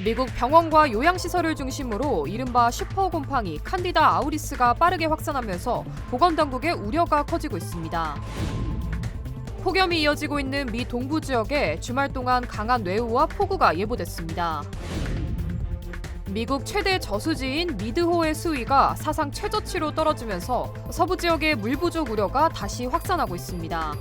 미국 병원과 요양시설을 중심으로 이른바 슈퍼곰팡이 칸디다 아우리스가 빠르게 확산하면서 보건당국의 우려가 커지고 있습니다. 폭염이 이어지고 있는 미 동부 지역에 주말 동안 강한 뇌우와 폭우가 예보됐습니다. 미국 최대 저수지인 미드호의 수위가 사상 최저치로 떨어지면서 서부 지역의 물 부족 우려가 다시 확산하고 있습니다.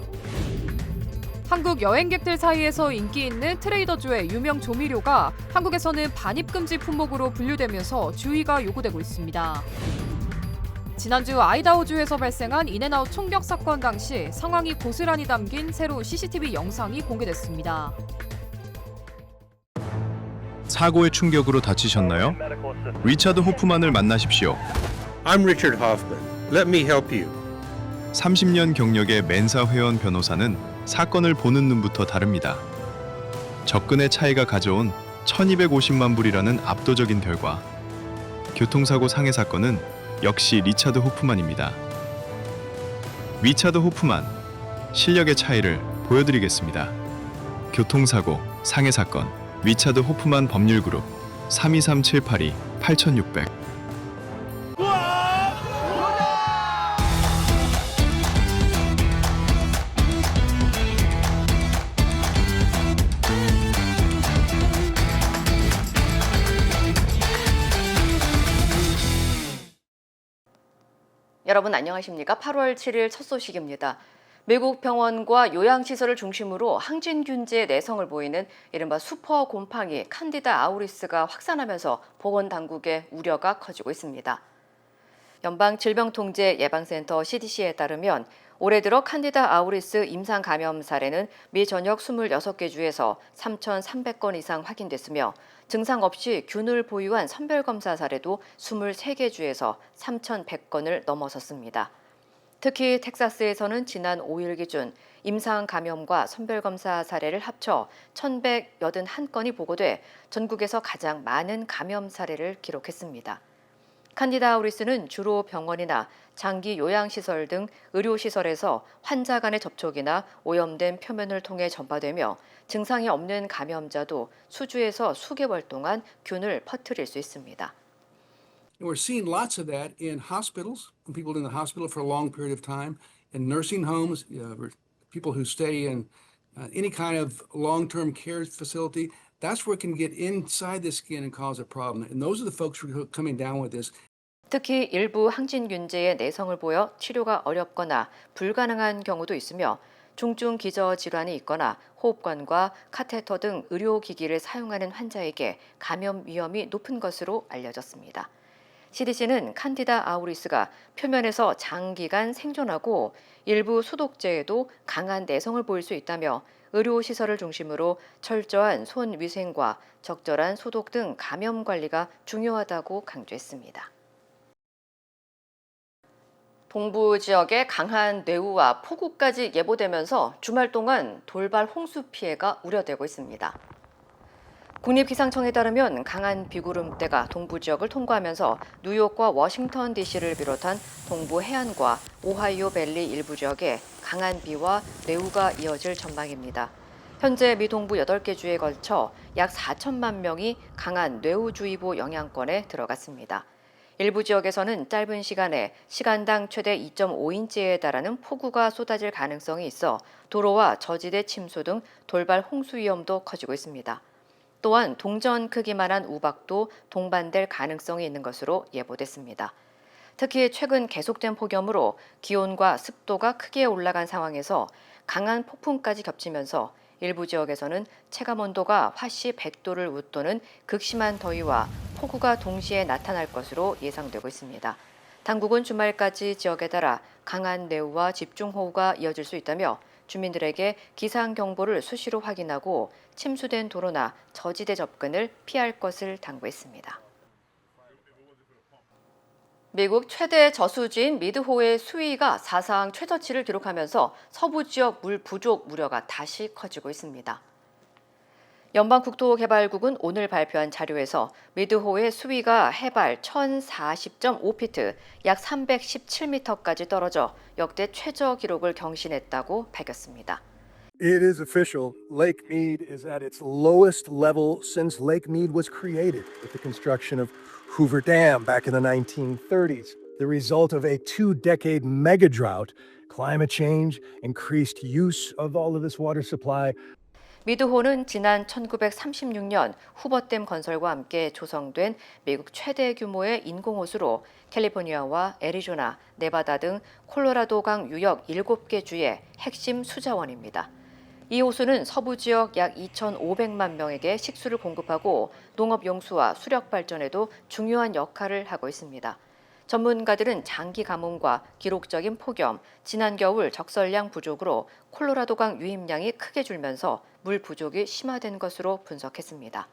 한국 여행객들 사이에서 인기 있는 트레이더조의 유명 조미료가 한국에서는 반입금지 품목으로 분류되면서 주의가 요구되고 있습니다. 지난주 아이다호주에서 발생한 인앤아웃 총격 사건 당시 상황이 고스란히 담긴 새로운 CCTV 영상이 공개됐습니다. 사고의 충격으로 다치셨나요? 리차드 호프만을 만나십시오. I'm Richard Hoffman. Let me help you. 30년 경력의 멘사 회원 변호사는 사건을 보는 눈부터 다릅니다. 접근의 차이가 가져온 1250만 불이라는 압도적인 결과. 교통사고 상해 사건은 역시 리차드 호프만입니다. 리차드 호프만, 실력의 차이를 보여드리겠습니다. 교통사고 상해 사건, 리차드 호프만 법률그룹 323-782-8600. 여러분 안녕하십니까? 8월 7일 첫 소식입니다. 미국 병원과 요양시설을 중심으로 항진균제의 내성을 보이는 이른바 슈퍼 곰팡이 칸디다 아우리스가 확산하면서 보건당국의 우려가 커지고 있습니다. 연방질병통제예방센터 CDC에 따르면 올해 들어 칸디다 아우리스 임상 감염 사례는 미 전역 26개 주에서 3,300건 이상 확인됐으며 증상 없이 균을 보유한 선별검사 사례도 23개 주에서 3,100건을 넘어섰습니다. 특히 텍사스에서는 지난 5일 기준 임상 감염과 선별검사 사례를 합쳐 1,181건이 보고돼 전국에서 가장 많은 감염 사례를 기록했습니다. 칸디다 아우리스는 주로 병원이나 장기 요양시설 등 의료시설에서 환자 간의 접촉이나 오염된 표면을 통해 전파되며 증상이 없는 감염자도 수주에서 수개월 동안 균을 퍼뜨릴 수 있습니다. We're seeing lots of that in hospitals, people in the hospital for a long period of time, in nursing homes, people who stay in any kind of long-term care facility. That's where it can get inside the skin and cause a problem. And those are the folks who are coming down with this. 특히 일부 항진균제의 내성을 보여 치료가 어렵거나 불가능한 경우도 있으며 중증 기저 질환이 있거나 호흡관과 카테터 등 의료기기를 사용하는 환자에게 감염 위험이 높은 것으로 알려졌습니다. CDC는 칸디다 아우리스가 표면에서 장기간 생존하고 일부 소독제에도 강한 내성을 보일 수 있다며 의료시설을 중심으로 철저한 손 위생과 적절한 소독 등 감염 관리가 중요하다고 강조했습니다. 동부 지역에 강한 뇌우와 폭우까지 예보되면서 주말 동안 돌발 홍수 피해가 우려되고 있습니다. 국립기상청에 따르면 강한 비구름대가 동부 지역을 통과하면서 뉴욕과 워싱턴 DC를 비롯한 동부 해안과 오하이오 밸리 일부 지역에 강한 비와 뇌우가 이어질 전망입니다. 현재 미 동부 8개 주에 걸쳐 약 4천만 명이 강한 뇌우주의보 영향권에 들어갔습니다. 일부 지역에서는 짧은 시간에 시간당 최대 2.5인치에 달하는 폭우가 쏟아질 가능성이 있어 도로와 저지대 침수 등 돌발 홍수 위험도 커지고 있습니다. 또한 동전 크기만한 우박도 동반될 가능성이 있는 것으로 예보됐습니다. 특히 최근 계속된 폭염으로 기온과 습도가 크게 올라간 상황에서 강한 폭풍까지 겹치면서 일부 지역에서는 체감온도가 화씨 100도를 웃도는 극심한 더위와 폭우가 동시에 나타날 것으로 예상되고 있습니다. 당국은 주말까지 지역에 따라 강한 뇌우와 집중호우가 이어질 수 있다며 주민들에게 기상경보를 수시로 확인하고 침수된 도로나 저지대 접근을 피할 것을 당부했습니다. 미국 최대 저수지인 미드호의 수위가 사상 최저치를 기록하면서 서부 지역 물 부족 우려가 다시 커지고 있습니다. 연방국토개발국은 오늘 발표한 자료에서 미드호의 수위가 해발 1040.5피트, 약 317m까지 떨어져 역대 최저 기록을 경신했다고 밝혔습니다. It is official. Lake Mead is at its lowest level since Lake Mead was created with the construction of Hoover Dam back in the 1930s. The result of a 2-decade mega drought, climate change, increased use of all of this water supply. 미드호는 지난 1936년 후버댐 건설과 함께 조성된 미국 최대 규모의 인공호수로 캘리포니아와 애리조나, 네바다 등 콜로라도강 유역 7개 주의 핵심 수자원입니다. 이 호수는 서부 지역 약 2,500만 명에게 식수를 공급하고 농업 용수와 수력 발전에도 중요한 역할을 하고 있습니다. 전문가들은 장기 가뭄과 기록적인 폭염, 지난 겨울 적설량 부족으로 콜로라도강 유입량이 크게 줄면서 물 부족이 심화된 것으로 분석했습니다.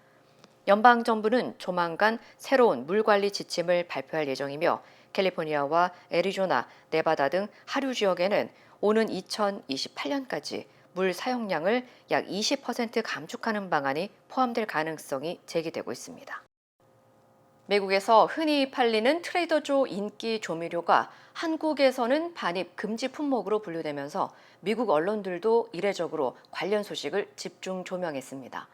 연방정부는 조만간 새로운 물관리 지침을 발표할 예정이며 캘리포니아와 애리조나, 네바다 등 하류 지역에는 오는 2028년까지 물 사용량을 약 20% 감축하는 방안이 포함될 가능성이 제기되고 있습니다. 미국에서 흔히 팔리는 트레이더조 인기 조미료가 한국에서는 반입 금지 품목으로 분류되면서 미국 언론들도 이례적으로 관련 소식을 집중 조명했습니다.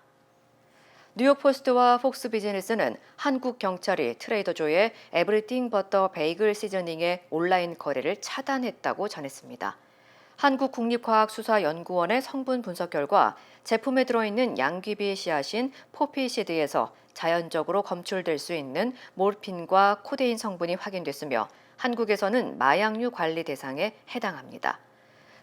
뉴욕포스트와 폭스 비즈니스는 한국 경찰이 트레이더조의 에브리띵 버터 베이글 시즈닝의 온라인 거래를 차단했다고 전했습니다. 한국국립과학수사연구원의 성분 분석 결과 제품에 들어있는 양귀비 씨앗인 포피시드에서 자연적으로 검출될 수 있는 모르핀과 코데인 성분이 확인됐으며 한국에서는 마약류 관리 대상에 해당합니다.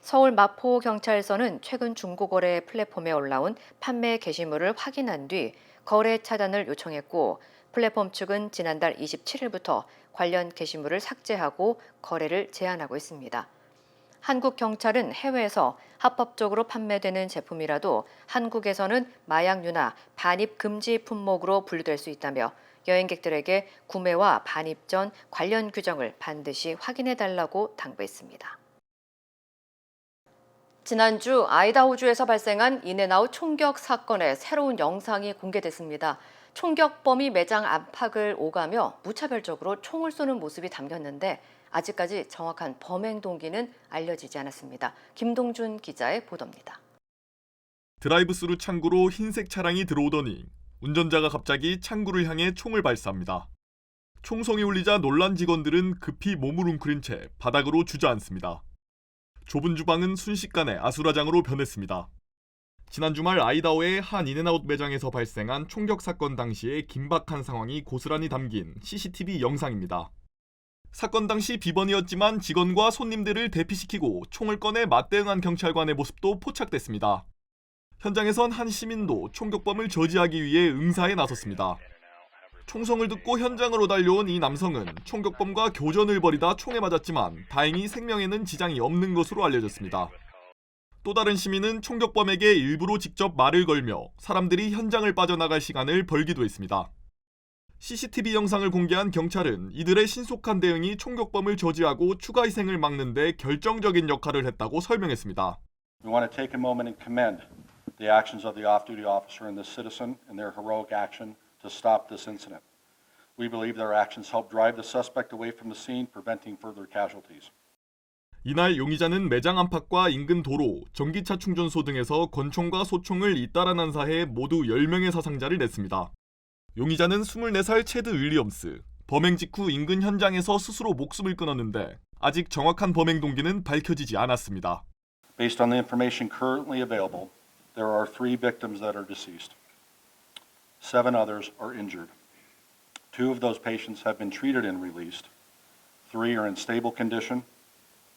서울 마포경찰서는 최근 중고거래 플랫폼에 올라온 판매 게시물을 확인한 뒤 거래 차단을 요청했고 플랫폼 측은 지난달 27일부터 관련 게시물을 삭제하고 거래를 제한하고 있습니다. 한국 경찰은 해외에서 합법적으로 판매되는 제품이라도 한국에서는 마약류나 반입 금지 품목으로 분류될 수 있다며 여행객들에게 구매와 반입 전 관련 규정을 반드시 확인해달라고 당부했습니다. 지난주 아이다호주에서 발생한 인앤아웃 총격 사건의 새로운 영상이 공개됐습니다. 총격범이 매장 안팎을 오가며 무차별적으로 총을 쏘는 모습이 담겼는데 아직까지 정확한 범행 동기는 알려지지 않았습니다. 김동준 기자의 보도입니다. 드라이브스루 창구로 흰색 차량이 들어오더니 운전자가 갑자기 창구를 향해 총을 발사합니다. 총성이 울리자 놀란 직원들은 급히 몸을 웅크린 채 바닥으로 주저앉습니다. 좁은 주방은 순식간에 아수라장으로 변했습니다. 지난 주말 아이다호의 한 인앤아웃 매장에서 발생한 총격 사건 당시의 긴박한 상황이 고스란히 담긴 CCTV 영상입니다. 사건 당시 비번이었지만 직원과 손님들을 대피시키고 총을 꺼내 맞대응한 경찰관의 모습도 포착됐습니다. 현장에선 한 시민도 총격범을 저지하기 위해 응사에 나섰습니다. 총성을 듣고 현장으로 달려온 이 남성은 총격범과 교전을 벌이다 총에 맞았지만 다행히 생명에는 지장이 없는 것으로 알려졌습니다. 또 다른 시민은 총격범에게 일부러 직접 말을 걸며 사람들이 현장을 빠져나갈 시간을 벌기도 했습니다. CCTV 영상을 공개한 경찰은 이들의 신속한 대응이 총격범을 저지하고 추가 희생을 막는 데 결정적인 역할을 했다고 설명했습니다. We want to take a moment and commend the actions of the off-duty officer and the citizen in their heroic action to stop this incident. We believe their actions helped drive the suspect away from the scene, preventing further casualties. 이날 용의자는 매장 안팎과 인근 도로, 전기차 충전소 등에서 권총과 소총을 잇따라 난사해 모두 10명의 사상자를 냈습니다. 용의자는 24살 체드 윌리엄스, 범행 직후 인근 현장에서 스스로 목숨을 끊었는데 아직 정확한 범행 동기는 밝혀지지 않았습니다. Based on the information currently available, there are 3 victims that are deceased. 7 others are injured. 2 of those patients have been treated and released. 3 are in stable condition,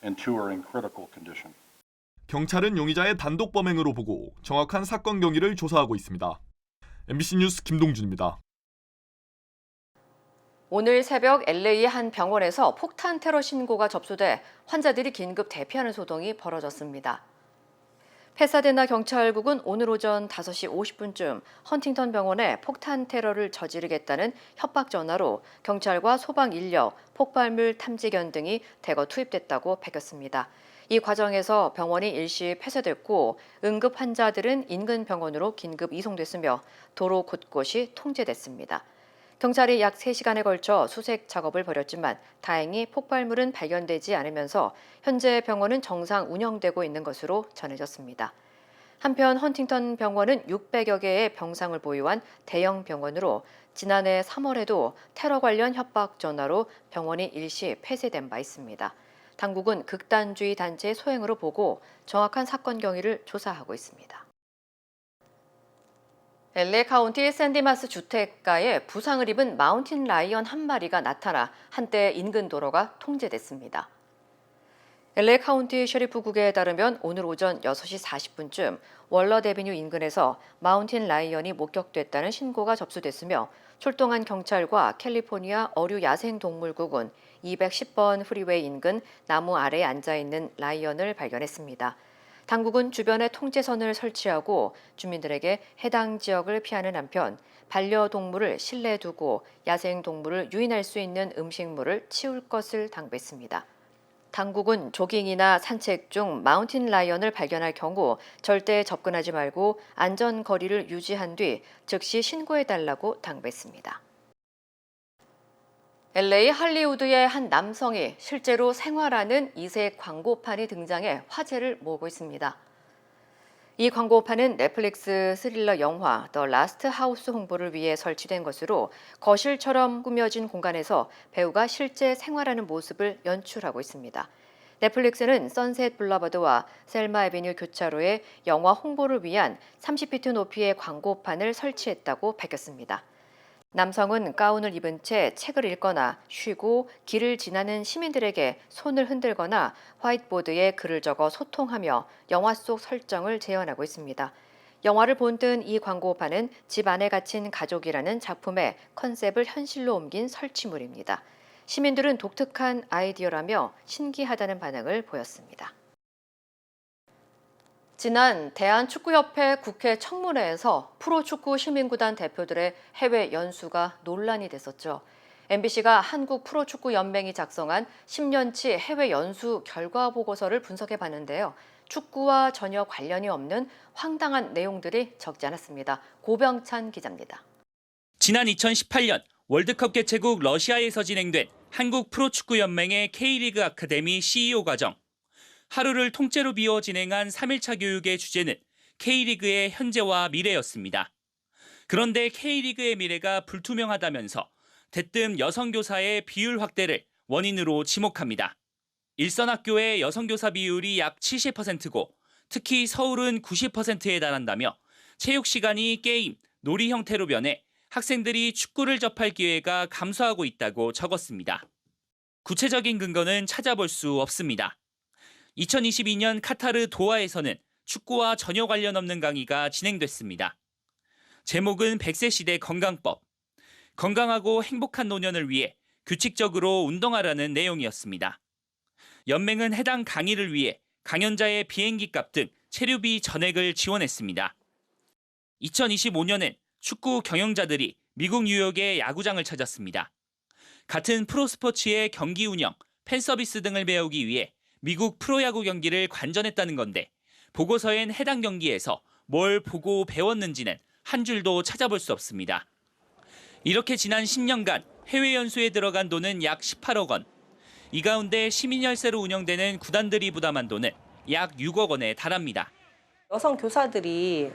and 2 are in critical condition. 경찰은 용의자의 단독 범행으로 보고 정확한 사건 경위를 조사하고 있습니다. MBC 뉴스 김동준입니다. 오늘 새벽 LA 한 병원에서 폭탄 테러 신고가 접수돼 환자들이 긴급 대피하는 소동이 벌어졌습니다. 페사데나 경찰국은 오늘 오전 5시 50분쯤 헌팅턴 병원에 폭탄 테러를 저지르겠다는 협박 전화로 경찰과 소방 인력, 폭발물 탐지견 등이 대거 투입됐다고 밝혔습니다. 이 과정에서 병원이 일시 폐쇄됐고 응급 환자들은 인근 병원으로 긴급 이송됐으며 도로 곳곳이 통제됐습니다. 경찰이 약 3시간에 걸쳐 수색 작업을 벌였지만 다행히 폭발물은 발견되지 않으면서 현재 병원은 정상 운영되고 있는 것으로 전해졌습니다. 한편 헌팅턴 병원은 600여 개의 병상을 보유한 대형 병원으로 지난해 3월에도 테러 관련 협박 전화로 병원이 일시 폐쇄된 바 있습니다. 당국은 극단주의 단체의 소행으로 보고 정확한 사건 경위를 조사하고 있습니다. LA 카운티 샌디마스 주택가에 부상을 입은 마운틴 라이언 한 마리가 나타나 한때 인근 도로가 통제됐습니다. LA 카운티 셰리프국에 따르면 오늘 오전 6시 40분쯤 월럿 애비뉴 인근에서 마운틴 라이언이 목격됐다는 신고가 접수됐으며 출동한 경찰과 캘리포니아 어류 야생동물국은 210번 프리웨이 인근 나무 아래에 앉아있는 라이언을 발견했습니다. 당국은 주변에 통제선을 설치하고 주민들에게 해당 지역을 피하는 한편 반려동물을 실내에 두고 야생동물을 유인할 수 있는 음식물을 치울 것을 당부했습니다. 당국은 조깅이나 산책 중 마운틴 라이언을 발견할 경우 절대 접근하지 말고 안전 거리를 유지한 뒤 즉시 신고해달라고 당부했습니다. LA 할리우드의 한 남성이 실제로 생활하는 이색 광고판이 등장해 화제를 모으고 있습니다. 이 광고판은 넷플릭스 스릴러 영화 더 라스트 하우스 홍보를 위해 설치된 것으로 거실처럼 꾸며진 공간에서 배우가 실제 생활하는 모습을 연출하고 있습니다. 넷플릭스는 선셋 블러버드와 셀마 애비뉴 교차로에 영화 홍보를 위한 30피트 높이의 광고판을 설치했다고 밝혔습니다. 남성은 가운을 입은 채 책을 읽거나 쉬고 길을 지나는 시민들에게 손을 흔들거나 화이트보드에 글을 적어 소통하며 영화 속 설정을 재현하고 있습니다. 영화를 본뜬 이 광고판은 집 안에 갇힌 가족이라는 작품의 컨셉을 현실로 옮긴 설치물입니다. 시민들은 독특한 아이디어라며 신기하다는 반응을 보였습니다. 지난 대한축구협회 국회 청문회에서 프로축구 시민구단 대표들의 해외 연수가 논란이 됐었죠. MBC가 한국 프로축구연맹이 작성한 10년치 해외 연수 결과 보고서를 분석해 봤는데요. 축구와 전혀 관련이 없는 황당한 내용들이 적지 않았습니다. 고병찬 기자입니다. 지난 2018년 월드컵 개최국 러시아에서 진행된 한국 프로축구연맹의 K리그 아카데미 CEO 과정. 하루를 통째로 비워 진행한 3일차 교육의 주제는 K리그의 현재와 미래였습니다. 그런데 K리그의 미래가 불투명하다면서 대뜸 여성교사의 비율 확대를 원인으로 지목합니다. 일선학교의 여성교사 비율이 약 70%고 특히 서울은 90%에 달한다며 체육 시간이 게임, 놀이 형태로 변해 학생들이 축구를 접할 기회가 감소하고 있다고 적었습니다. 구체적인 근거는 찾아볼 수 없습니다. 2022년 카타르 도하에서는 축구와 전혀 관련 없는 강의가 진행됐습니다. 제목은 100세 시대 건강법. 건강하고 행복한 노년을 위해 규칙적으로 운동하라는 내용이었습니다. 연맹은 해당 강의를 위해 강연자의 비행기 값 등 체류비 전액을 지원했습니다. 2025년엔 축구 경영자들이 미국 뉴욕의 야구장을 찾았습니다. 같은 프로스포츠의 경기 운영, 팬서비스 등을 배우기 위해 미국 프로야구 경기를 관전했다는 건데 보고서엔 해당 경기에서 뭘 보고 배웠는지는 한 줄도 찾아볼 수 없습니다. 이렇게 지난 10년간 해외 연수에 들어간 돈은 약 18억 원. 이 가운데 시민열세로 운영되는 구단들이 부담한 돈은 약 6억 원에 달합니다. 여성 교사들이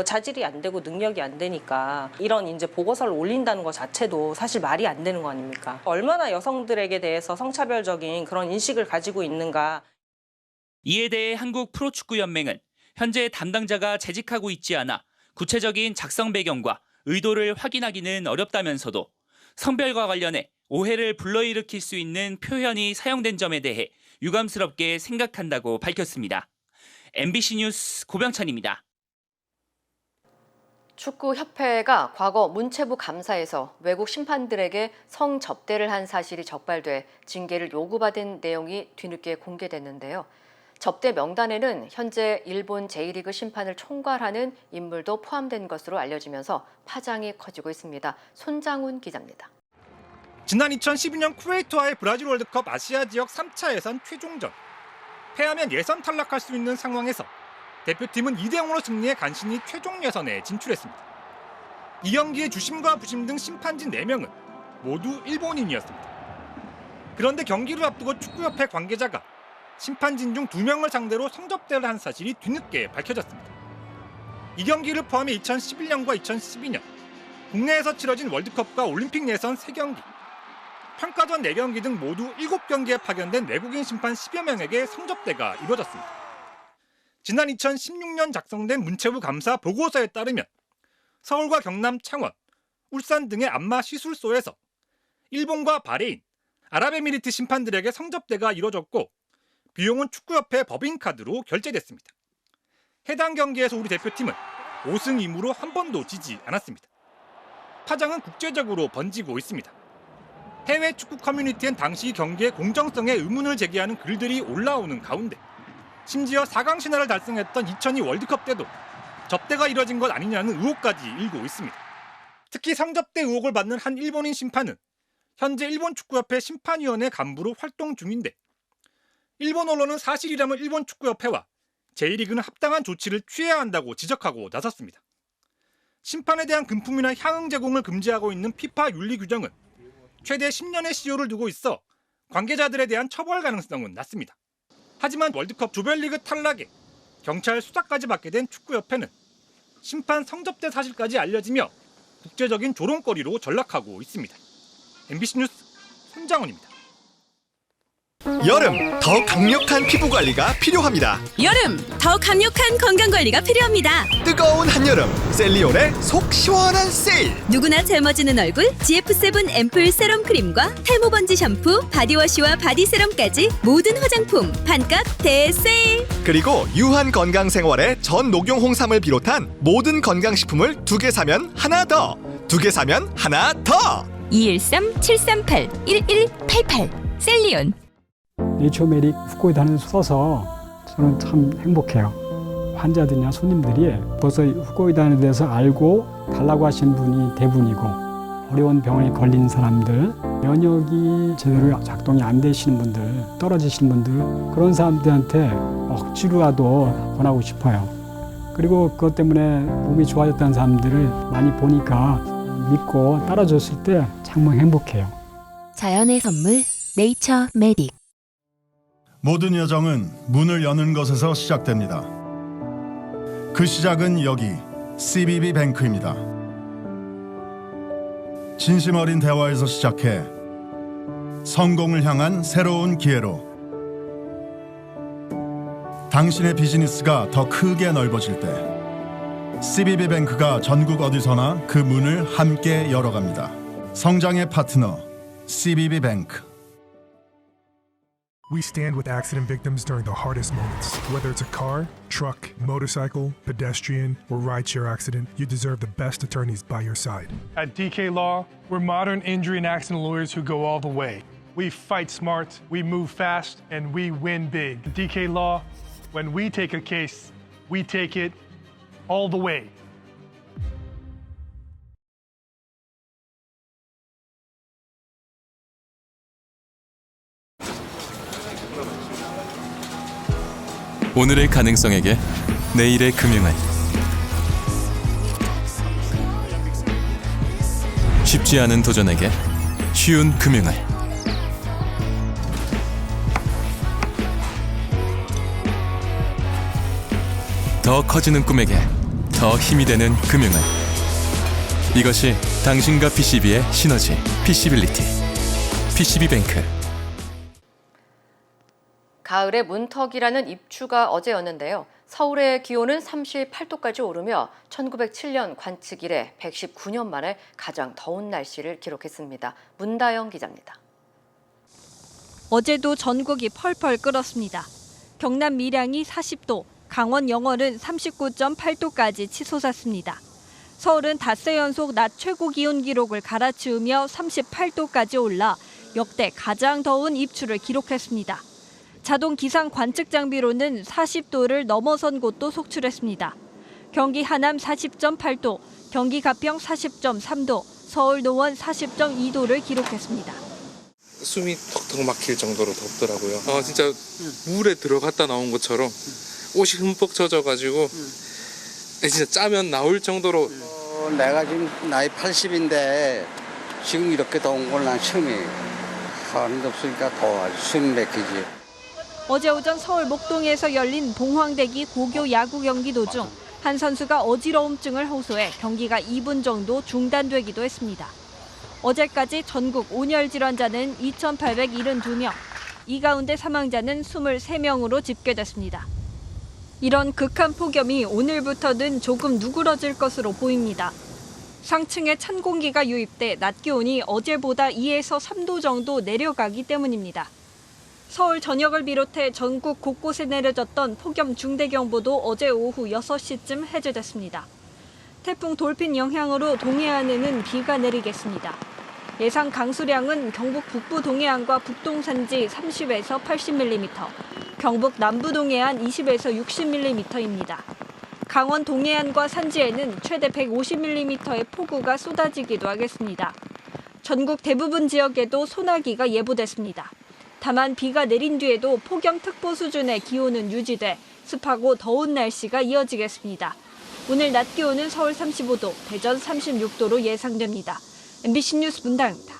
자질이 안 되고 능력이 안 되니까 이런 이제 보고서를 올린다는 것 자체도 사실 말이 안 되는 거 아닙니까? 얼마나 여성들에게 대해서 성차별적인 그런 인식을 가지고 있는가. 이에 대해 한국 프로축구연맹은 현재 담당자가 재직하고 있지 않아 구체적인 작성 배경과 의도를 확인하기는 어렵다면서도 성별과 관련해 오해를 불러일으킬 수 있는 표현이 사용된 점에 대해 유감스럽게 생각한다고 밝혔습니다. MBC 뉴스 고병찬입니다. 축구협회가 과거 문체부 감사에서 외국 심판들에게 성접대를 한 사실이 적발돼 징계를 요구받은 내용이 뒤늦게 공개됐는데요. 접대 명단에는 현재 일본 제1리그 심판을 총괄하는 인물도 포함된 것으로 알려지면서 파장이 커지고 있습니다. 손장훈 기자입니다. 지난 2012년 쿠웨이트와의 브라질 월드컵 아시아 지역 3차 예선 최종전. 패하면 예선 탈락할 수 있는 상황에서 대표팀은 2대0으로 승리해 간신히 최종 예선에 진출했습니다. 이 경기의 주심과 부심 등 심판진 4명은 모두 일본인이었습니다. 그런데 경기를 앞두고 축구협회 관계자가 심판진 중 2명을 상대로 성접대를 한 사실이 뒤늦게 밝혀졌습니다. 이 경기를 포함해 2011년과 2012년 국내에서 치러진 월드컵과 올림픽 예선 3경기, 평가전 4경기 등 모두 7경기에 파견된 외국인 심판 10여 명에게 성접대가 이루어졌습니다. 지난 2016년 작성된 문체부 감사 보고서에 따르면 서울과 경남, 창원, 울산 등의 안마 시술소에서 일본과 바레인, 아랍에미리트 심판들에게 성접대가 이루어졌고 비용은 축구협회 법인카드로 결제됐습니다. 해당 경기에서 우리 대표팀은 5승 2무로 한 번도 지지 않았습니다. 파장은 국제적으로 번지고 있습니다. 해외 축구 커뮤니티엔 당시 경기의 공정성에 의문을 제기하는 글들이 올라오는 가운데 심지어 4강 신화를 달성했던 2002 월드컵 때도 접대가 이뤄진 것 아니냐는 의혹까지 일고 있습니다. 특히 성접대 의혹을 받는 한 일본인 심판은 현재 일본 축구협회 심판위원회 간부로 활동 중인데 일본 언론은 사실이라면 일본 축구협회와 J리그는 합당한 조치를 취해야 한다고 지적하고 나섰습니다. 심판에 대한 금품이나 향응 제공을 금지하고 있는 피파 윤리 규정은 최대 10년의 시효를 두고 있어 관계자들에 대한 처벌 가능성은 낮습니다. 하지만 월드컵 조별리그 탈락에 경찰 수사까지 받게 된 축구협회는 심판 성접대 사실까지 알려지며 국제적인 조롱거리로 전락하고 있습니다. MBC 뉴스 손장훈입니다. 여름 더 강력한 피부 관리가 필요합니다. 여름 더 강력한 건강 관리가 필요합니다. 뜨거운 한여름 셀리온의 속 시원한 세일. 누구나 젊어지는 얼굴 GF7 앰플 세럼 크림과 탈모 번지 샴푸, 바디워시와 바디 세럼까지 모든 화장품 반값 대세일. 그리고 유한 건강 생활의 전 녹용 홍삼을 비롯한 모든 건강식품을 2개 사면 하나 더, 2개 사면 하나 더. 213-738-1188 셀리온. 네이처메릭 후코이단을 써서 저는 참 행복해요. 환자들이나 손님들이 벌써 후코이단에 대해서 알고 달라고 하시는 분이 대부분이고, 어려운 병에 걸린 사람들, 면역이 제대로 작동이 안 되시는 분들, 떨어지시는 분들, 그런 사람들한테 억지로라도 권하고 싶어요. 그리고 그것 때문에 몸이 좋아졌다는 사람들을 많이 보니까 믿고 따라줬을 때 정말 행복해요. 자연의 선물 네이처메릭. 모든 여정은 문을 여는 것에서 시작됩니다. 그 시작은 여기 CBB뱅크입니다. 진심 어린 대화에서 시작해 성공을 향한 새로운 기회로 당신의 비즈니스가 더 크게 넓어질 때 CBB뱅크가 전국 어디서나 그 문을 함께 열어갑니다. 성장의 파트너 CBB뱅크. We stand with accident victims during the hardest moments. Whether it's a car, truck, motorcycle, pedestrian, or rideshare accident, you deserve the best attorneys by your side. At DK Law, we're modern injury and accident lawyers who go all the way. We fight smart, we move fast, and we win big. At DK Law, when we take a case, we take it all the way. 오늘의 가능성에게 내일의 금융을. 쉽지 않은 도전에게 쉬운 금융을. 더 커지는 꿈에게 더 힘이 되는 금융을. 이것이 당신과 PCB의 시너지, PC빌리티. PCB뱅크. 가을의 문턱이라는 입추가 어제였는데요. 서울의 기온은 38도까지 오르며 1907년 관측 이래 119년 만에 가장 더운 날씨를 기록했습니다. 문다영 기자입니다. 어제도 전국이 펄펄 끓었습니다. 경남 밀양이 40도, 강원 영월은 39.8도까지 치솟았습니다. 서울은 닷새 연속 낮 최고 기온 기록을 갈아치우며 38도까지 올라 역대 가장 더운 입추를 기록했습니다. 자동 기상 관측 장비로는 40도를 넘어선 곳도 속출했습니다. 경기 하남 40.8도, 경기 가평 40.3도, 서울 노원 40.2도를 기록했습니다. 숨이 턱턱 막힐 정도로 덥더라고요. 진짜 물에 들어갔다 나온 것처럼 옷이 흠뻑 젖어가지고 진짜 짜면 나올 정도로. 내가 지금 나이 80인데 지금 이렇게 더운 걸 난 처음이에요. 사람도 없으니까 더워 숨 막히지. 어제 오전 서울 목동에서 열린 봉황대기 고교 야구 경기 도중 한 선수가 어지러움증을 호소해 경기가 2분 정도 중단되기도 했습니다. 어제까지 전국 온열 질환자는 2,872명, 이 가운데 사망자는 23명으로 집계됐습니다. 이런 극한 폭염이 오늘부터는 조금 누그러질 것으로 보입니다. 상층에 찬 공기가 유입돼 낮 기온이 어제보다 2에서 3도 정도 내려가기 때문입니다. 서울 전역을 비롯해 전국 곳곳에 내려졌던 폭염 중대경보도 어제 오후 6시쯤 해제됐습니다. 태풍 돌핀 영향으로 동해안에는 비가 내리겠습니다. 예상 강수량은 경북 북부 동해안과 북동 산지 30에서 80mm, 경북 남부 동해안 20에서 60mm입니다. 강원 동해안과 산지에는 최대 150mm의 폭우가 쏟아지기도 하겠습니다. 전국 대부분 지역에도 소나기가 예보됐습니다. 다만 비가 내린 뒤에도 폭염특보 수준의 기온은 유지돼 습하고 더운 날씨가 이어지겠습니다. 오늘 낮 기온은 서울 35도, 대전 36도로 예상됩니다. MBC 뉴스 문다영입니다.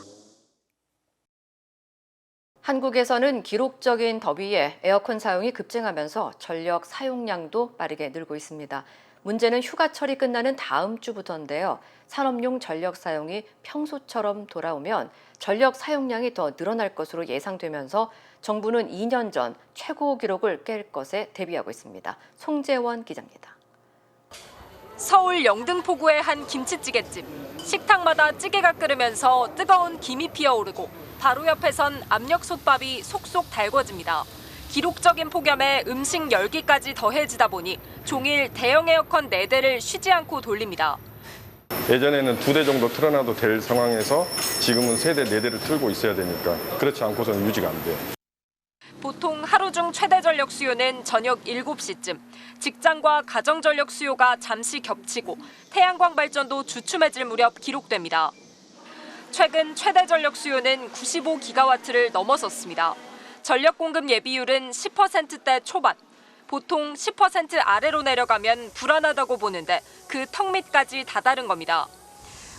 한국에서는 기록적인 더위에 에어컨 사용이 급증하면서 전력 사용량도 빠르게 늘고 있습니다. 문제는 휴가철이 끝나는 다음 주부터인데요. 산업용 전력 사용이 평소처럼 돌아오면 전력 사용량이 더 늘어날 것으로 예상되면서 정부는 2년 전 최고 기록을 깰 것에 대비하고 있습니다. 송재원 기자입니다. 서울 영등포구의 한 김치찌개집. 식탁마다 찌개가 끓으면서 뜨거운 김이 피어오르고 바로 옆에선 압력솥밥이 속속 달궈집니다. 기록적인 폭염에 음식 열기까지 더해지다 보니 종일 대형 에어컨 4대를 쉬지 않고 돌립니다. 예전에는 2대 정도 틀어놔도 될 상황에서 지금은 3대, 4대를 틀고 있어야 되니까 그렇지 않고서는 유지가 안 돼요. 보통 하루 중 최대 전력 수요는 저녁 7시쯤. 직장과 가정 전력 수요가 잠시 겹치고 태양광 발전도 주춤해질 무렵 기록됩니다. 최근 최대 전력 수요는 95기가와트를 넘어섰습니다. 전력 공급 예비율은 10%대 초반. 보통 10% 아래로 내려가면 불안하다고 보는데 그 턱 밑까지 다다른 겁니다.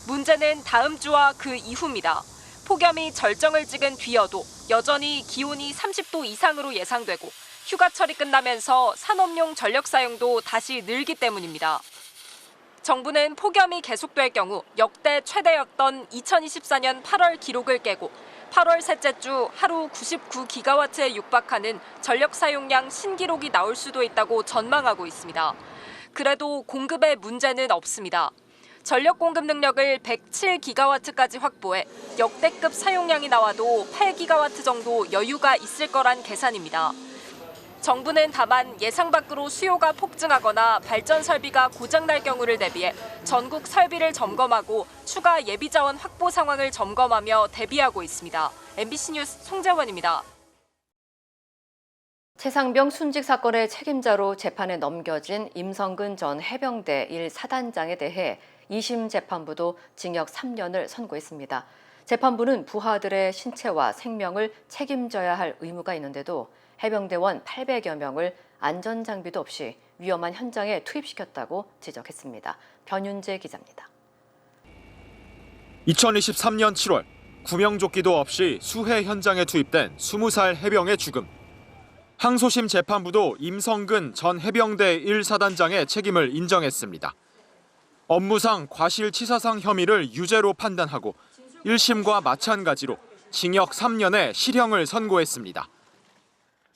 문제는 다음 주와 그 이후입니다. 폭염이 절정을 찍은 뒤여도 여전히 기온이 30도 이상으로 예상되고 휴가철이 끝나면서 산업용 전력 사용도 다시 늘기 때문입니다. 정부는 폭염이 계속될 경우 역대 최대였던 2024년 8월 기록을 깨고 8월 셋째 주 하루 99기가와트에 육박하는 전력 사용량 신기록이 나올 수도 있다고 전망하고 있습니다. 그래도 공급에 문제는 없습니다. 전력 공급 능력을 107기가와트까지 확보해 역대급 사용량이 나와도 8기가와트 정도 여유가 있을 거란 계산입니다. 정부는 다만 예상 밖으로 수요가 폭증하거나 발전 설비가 고장날 경우를 대비해 전국 설비를 점검하고 추가 예비 자원 확보 상황을 점검하며 대비하고 있습니다. MBC 뉴스 송재원입니다. 최상병 순직 사건의 책임자로 재판에 넘겨진 임성근 전 해병대 1사단장에 대해 2심 재판부도 징역 3년을 선고했습니다. 재판부는 부하들의 신체와 생명을 책임져야 할 의무가 있는데도 해병대원 800여 명을 안전장비도 없이 위험한 현장에 투입시켰다고 지적했습니다. 변윤재 기자입니다. 2023년 7월 구명조끼도 없이 수해 현장에 투입된 20살 해병의 죽음. 항소심 재판부도 임성근 전 해병대 1사단장의 책임을 인정했습니다. 업무상 과실치사상 혐의를 유죄로 판단하고 1심과 마찬가지로 징역 3년의 실형을 선고했습니다.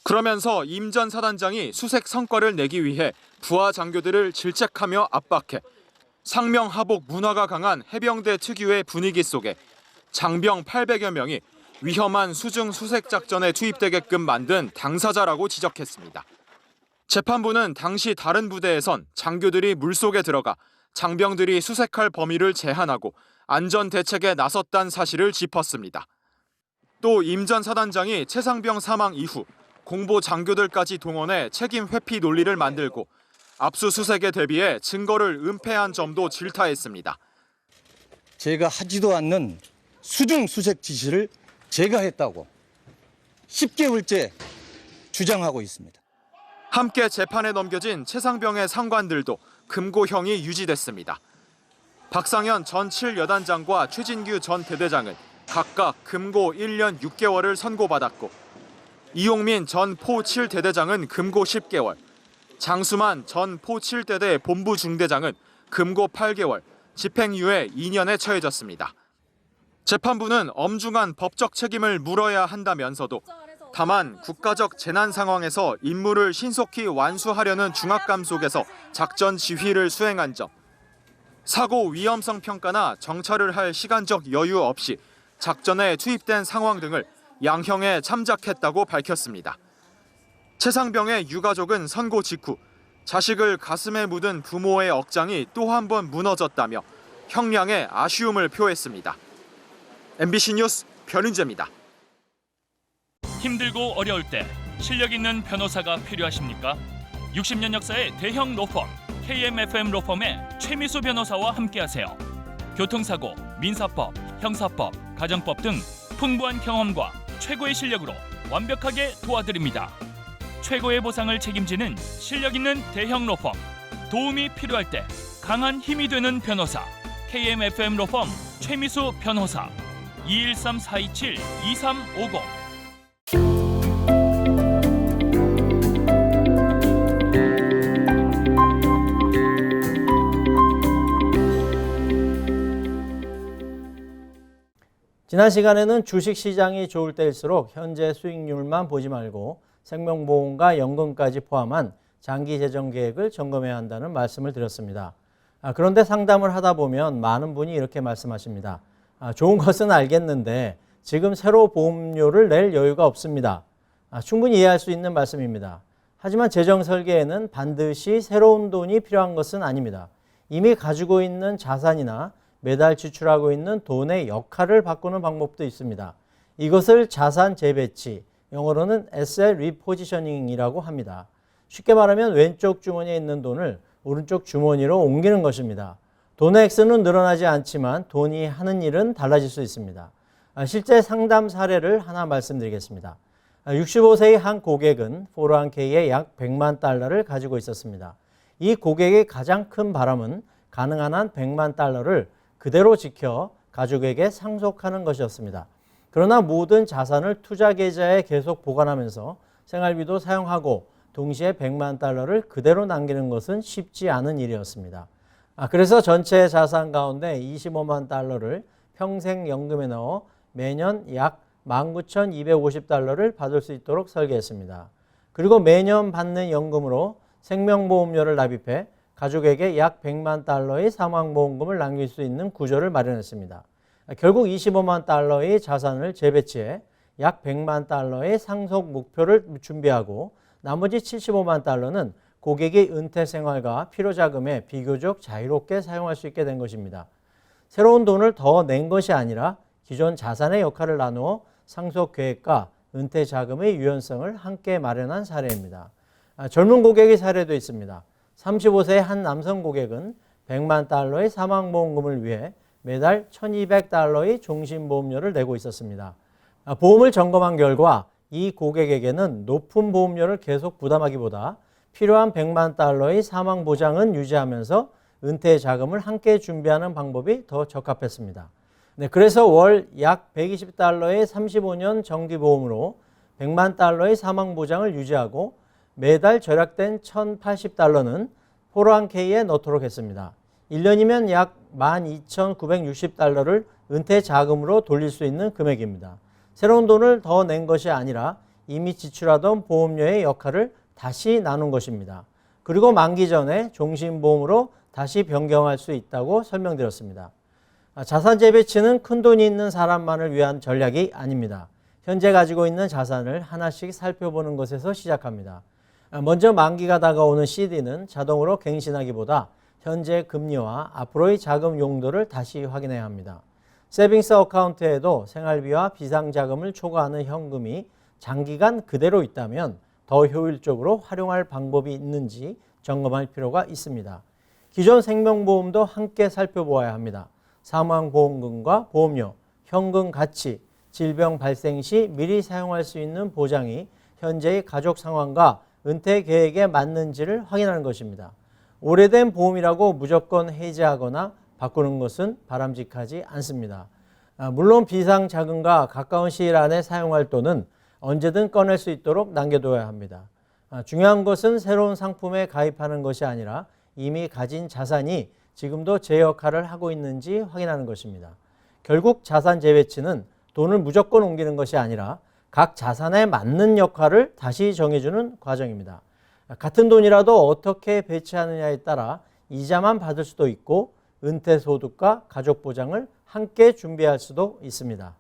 그러면서 임 전 사단장이 수색 성과를 내기 위해 부하 장교들을 질책하며 압박해 상명하복 문화가 강한 해병대 특유의 분위기 속에 장병 800여 명이 위험한 수중 수색 작전에 투입되게끔 만든 당사자라고 지적했습니다. 재판부는 당시 다른 부대에선 장교들이 물속에 들어가 장병들이 수색할 범위를 제한하고 안전 대책에 나섰다는 사실을 짚었습니다. 또 임 전 사단장이 최상병 사망 이후 공보 장교들까지 동원해 책임 회피 논리를 만들고 압수수색에 대비해 증거를 은폐한 점도 질타했습니다. 제가 하지도 않는 수중 수색 지시를 제가 했다고 10개월째 주장하고 있습니다. 함께 재판에 넘겨진 최상병의 상관들도 금고형이 유지됐습니다. 박상현 전 7여단장과 최진규 전 대대장은 각각 금고 1년 6개월을 선고받았고 이용민 전 포 7대대장은 금고 10개월, 장수만 전 포 7대대 본부 중대장은 금고 8개월, 집행유예 2년에 처해졌습니다. 재판부는 엄중한 법적 책임을 물어야 한다면서도 다만 국가적 재난 상황에서 임무를 신속히 완수하려는 중압감 속에서 작전 지휘를 수행한 점, 사고 위험성 평가나 정찰을 할 시간적 여유 없이 작전에 투입된 상황 등을 양형에 참작했다고 밝혔습니다. 최상병의 유가족은 선고 직후 자식을 가슴에 묻은 부모의 억장이 또 한 번 무너졌다며 형량에 아쉬움을 표했습니다. MBC 뉴스 변은재입니다. 힘들고 어려울 때 실력 있는 변호사가 필요하십니까? 60년 역사의 대형 로펌 KMFM 로펌의 최미수 변호사와 함께하세요. 교통사고, 민사법, 형사법, 가정법 등 풍부한 경험과 최고의 실력으로 완벽하게 도와드립니다. 최고의 보상을 책임지는 실력 있는 대형 로펌, 도움이 필요할 때 강한 힘이 되는 변호사 KMFM 로펌 최미수 변호사 213-427-2350. 지난 시간에는 주식시장이 좋을 때일수록 현재 수익률만 보지 말고 생명보험과 연금까지 포함한 장기 재정 계획을 점검해야 한다는 말씀을 드렸습니다. 그런데 상담을 하다 보면 많은 분이 이렇게 말씀하십니다. 좋은 것은 알겠는데 지금 새로 보험료를 낼 여유가 없습니다. 충분히 이해할 수 있는 말씀입니다. 하지만 재정 설계에는 반드시 새로운 돈이 필요한 것은 아닙니다. 이미 가지고 있는 자산이나 매달 지출하고 있는 돈의 역할을 바꾸는 방법도 있습니다. 이것을 자산 재배치, 영어로는 Asset Repositioning이라고 합니다. 쉽게 말하면 왼쪽 주머니에 있는 돈을 오른쪽 주머니로 옮기는 것입니다. 돈의 액수는 늘어나지 않지만 돈이 하는 일은 달라질 수 있습니다. 실제 상담 사례를 하나 말씀드리겠습니다. 65세의 한 고객은 401k에 약 100만 달러를 가지고 있었습니다. 이 고객의 가장 큰 바람은 가능한 한 100만 달러를 그대로 지켜 가족에게 상속하는 것이었습니다. 그러나 모든 자산을 투자 계좌에 계속 보관하면서 생활비도 사용하고 동시에 100만 달러를 그대로 남기는 것은 쉽지 않은 일이었습니다. 그래서 전체 자산 가운데 25만 달러를 평생연금에 넣어 매년 약 19,250달러를 받을 수 있도록 설계했습니다. 그리고 매년 받는 연금으로 생명보험료를 납입해 가족에게 약 100만 달러의 사망보험금을 남길 수 있는 구조를 마련했습니다. 결국 25만 달러의 자산을 재배치해 약 100만 달러의 상속 목표를 준비하고 나머지 75만 달러는 고객의 은퇴 생활과 필요자금에 비교적 자유롭게 사용할 수 있게 된 것입니다. 새로운 돈을 더 낸 것이 아니라 기존 자산의 역할을 나누어 상속 계획과 은퇴 자금의 유연성을 함께 마련한 사례입니다. 젊은 고객의 사례도 있습니다. 35세의 한 남성 고객은 100만 달러의 사망보험금을 위해 매달 1,200달러의 종신보험료를 내고 있었습니다. 보험을 점검한 결과 이 고객에게는 높은 보험료를 계속 부담하기보다 필요한 100만 달러의 사망보장은 유지하면서 은퇴 자금을 함께 준비하는 방법이 더 적합했습니다. 그래서 월 약 120달러의 35년 정기보험으로 100만 달러의 사망보장을 유지하고 매달 절약된 1,080달러는 401k에 넣도록 했습니다. 1년이면 약 12,960달러를 은퇴 자금으로 돌릴 수 있는 금액입니다. 새로운 돈을 더 낸 것이 아니라 이미 지출하던 보험료의 역할을 다시 나눈 것입니다. 그리고 만기 전에 종신보험으로 다시 변경할 수 있다고 설명드렸습니다. 자산 재배치는 큰돈이 있는 사람만을 위한 전략이 아닙니다. 현재 가지고 있는 자산을 하나씩 살펴보는 것에서 시작합니다. 먼저 만기가 다가오는 CD는 자동으로 갱신하기보다 현재 금리와 앞으로의 자금 용도를 다시 확인해야 합니다. 세빙스 어카운트에도 생활비와 비상자금을 초과하는 현금이 장기간 그대로 있다면 더 효율적으로 활용할 방법이 있는지 점검할 필요가 있습니다. 기존 생명보험도 함께 살펴보아야 합니다. 사망보험금과 보험료, 현금 가치, 질병 발생 시 미리 사용할 수 있는 보장이 현재의 가족 상황과 은퇴 계획에 맞는지를 확인하는 것입니다. 오래된 보험이라고 무조건 해지하거나 바꾸는 것은 바람직하지 않습니다. 물론 비상자금과 가까운 시일 안에 사용할 돈은 언제든 꺼낼 수 있도록 남겨둬야 합니다. 중요한 것은 새로운 상품에 가입하는 것이 아니라 이미 가진 자산이 지금도 제 역할을 하고 있는지 확인하는 것입니다. 결국 자산 재배치는 돈을 무조건 옮기는 것이 아니라 각 자산에 맞는 역할을 다시 정해주는 과정입니다. 같은 돈이라도 어떻게 배치하느냐에 따라 이자만 받을 수도 있고 은퇴소득과 가족보장을 함께 준비할 수도 있습니다.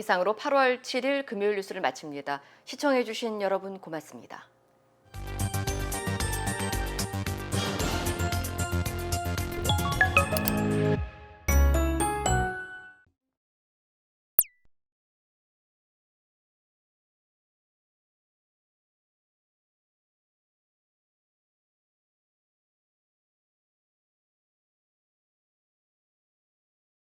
이상으로 8월 7일 금요일 뉴스를 마칩니다. 시청해주신 여러분 고맙습니다.